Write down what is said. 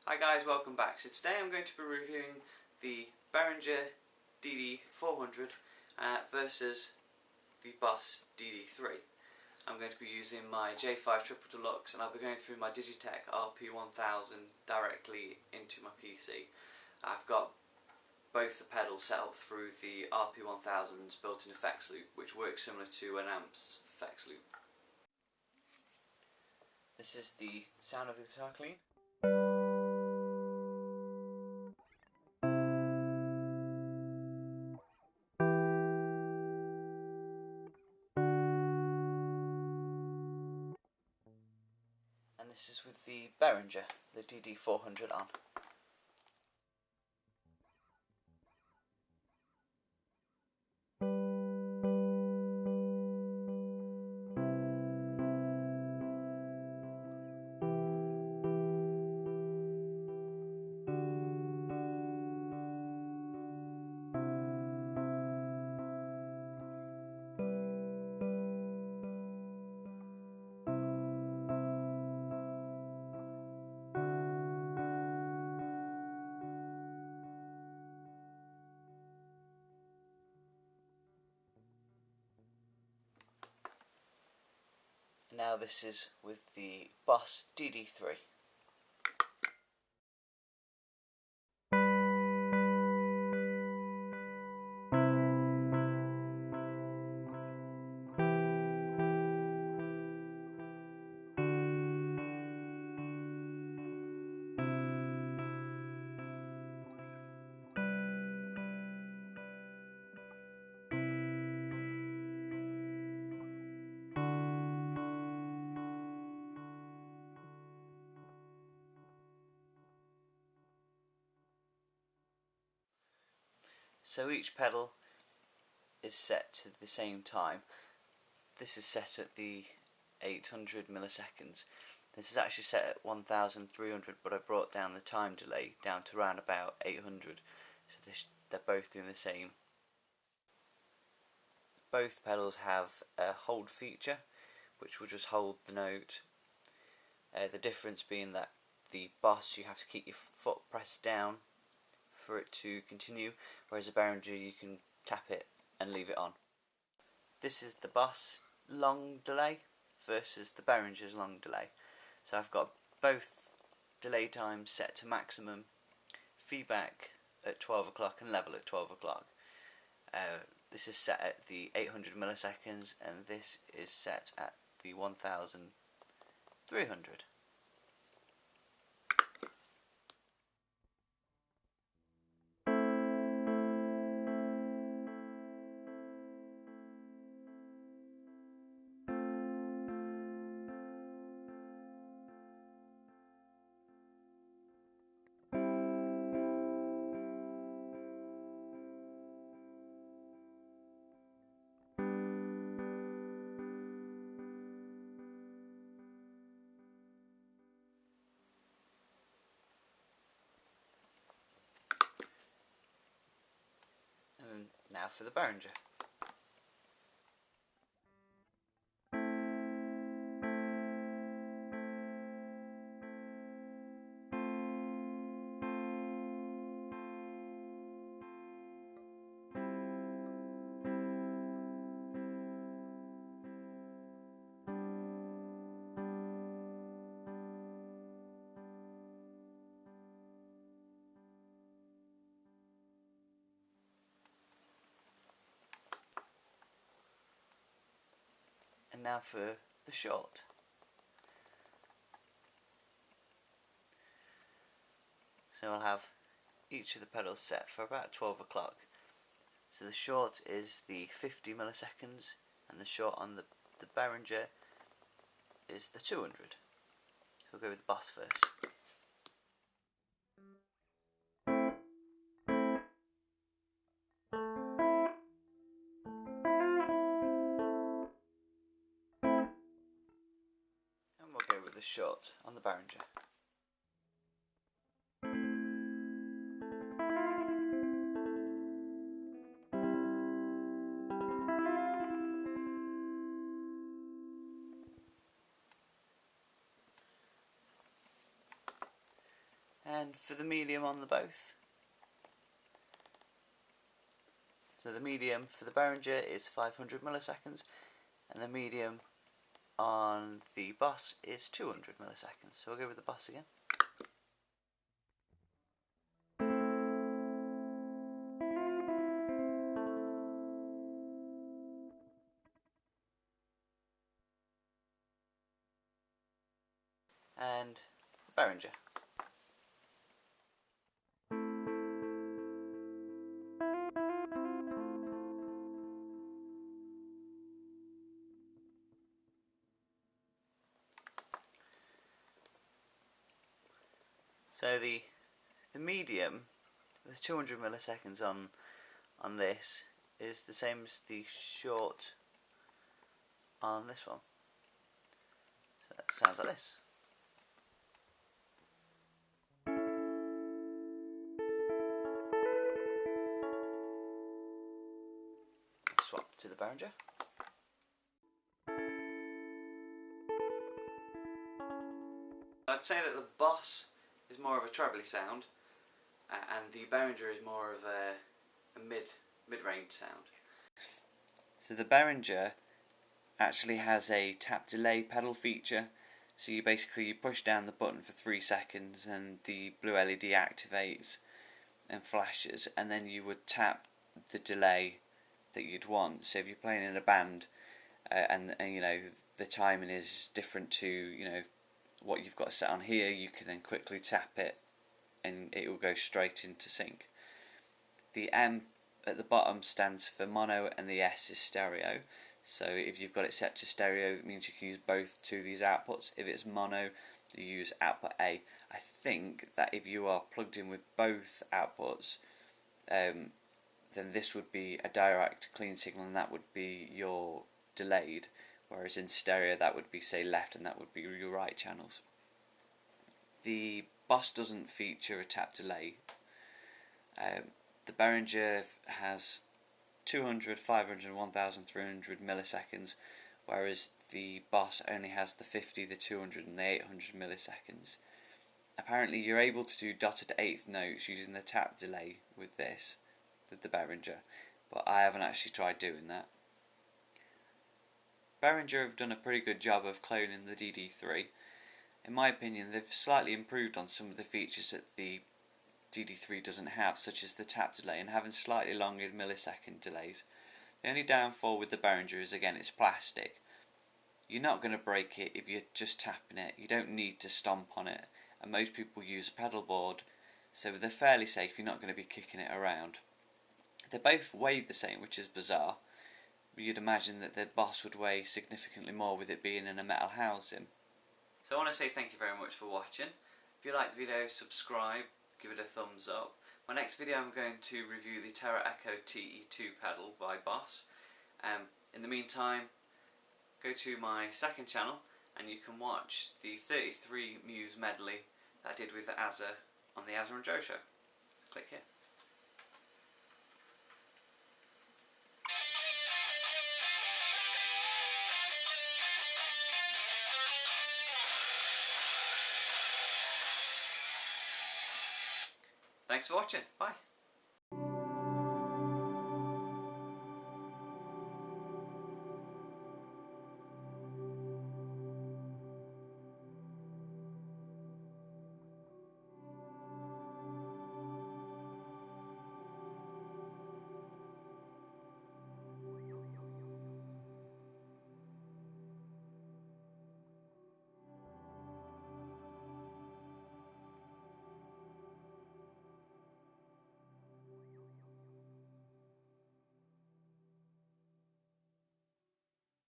Hi guys, welcome back. So today I'm going to be reviewing the Behringer DD400 versus the Boss DD3. I'm going to be using my J5 Triple Deluxe and I'll be going through my Digitech RP1000 directly into my PC. I've got both the pedals set up through the RP1000's built-in effects loop, which works similar to an amp's effects loop. This is the sound of the guitar clean. And this is with the Behringer, the DD400 on. Now this is with the Boss DD3. So each pedal is set to the same time. This is set at the 800 milliseconds. This is actually set at 1300, but I brought down the time delay down to around about 800. So they're both doing the same. Both pedals have a hold feature, which will just hold the note. The difference being that the Boss, you have to keep your foot pressed down for it to continue, whereas the Behringer you can tap it and leave it on. This is the Boss long delay versus the Behringer's long delay. So I've got both delay times set to maximum, feedback at 12 o'clock and level at 12 o'clock. This is set at the 800 milliseconds and this is set at the 1300. And now for the Behringer. And now for the short. So I'll have each of the pedals set for about 12 o'clock. So the short is the 50 milliseconds and the short on the Behringer is the 200. So we'll go with the Boss first. The short on the Behringer. And for the medium on the both, so the medium for the Behringer is 500 milliseconds, and the medium on the Boss is 200 milliseconds. So we'll go with the Boss again. And the Behringer. So the medium with 200 milliseconds on this is the same as the short on this one. So it sounds like this. Swap to the Behringer. I'd say that the Boss is more of a trebly sound, and the Behringer is more of a mid-range sound. So the Behringer actually has a tap delay pedal feature. So you basically push down the button for 3 seconds and the blue LED activates and flashes, and then you would tap the delay that you'd want. So if you're playing in a band and you know the timing is different to what you've got set on here, you can then quickly tap it and it will go straight into sync. The M at the bottom stands for mono and the S is stereo. So if you've got it set to stereo, it means you can use both to these outputs. If it's mono, you use output A. I think that if you are plugged in with both outputs, then this would be a direct clean signal and that would be your delayed, whereas in stereo that would be, say, left and that would be your right channels. The Boss doesn't feature a tap delay. The Behringer has 200, 500 and 1300 milliseconds, whereas the Boss only has the 50, the 200 and the 800 milliseconds. Apparently you're able to do dotted eighth notes using the tap delay with this, with the Behringer, but I haven't actually tried doing that. Behringer have done a pretty good job of cloning the DD3. In my opinion, they've slightly improved on some of the features that the DD3 doesn't have, such as the tap delay and having slightly longer millisecond delays. The only downfall with the Behringer is, again, it's plastic. You're not going to break it if you're just tapping it. You don't need to stomp on it, and most people use a pedal board, so they're fairly safe. You're not going to be kicking it around. They both weigh the same, which is bizarre. You'd imagine that the Boss would weigh significantly more with it being in a metal housing. So I want to say thank you very much for watching. If you liked the video, subscribe, give it a thumbs up. My next video I'm going to review the Terra Echo TE2 pedal by Boss. In the meantime, go to my second channel and you can watch the 33 Muse medley that I did with Azza on the Azza and Joe show. Click here. Thanks for watching. Bye.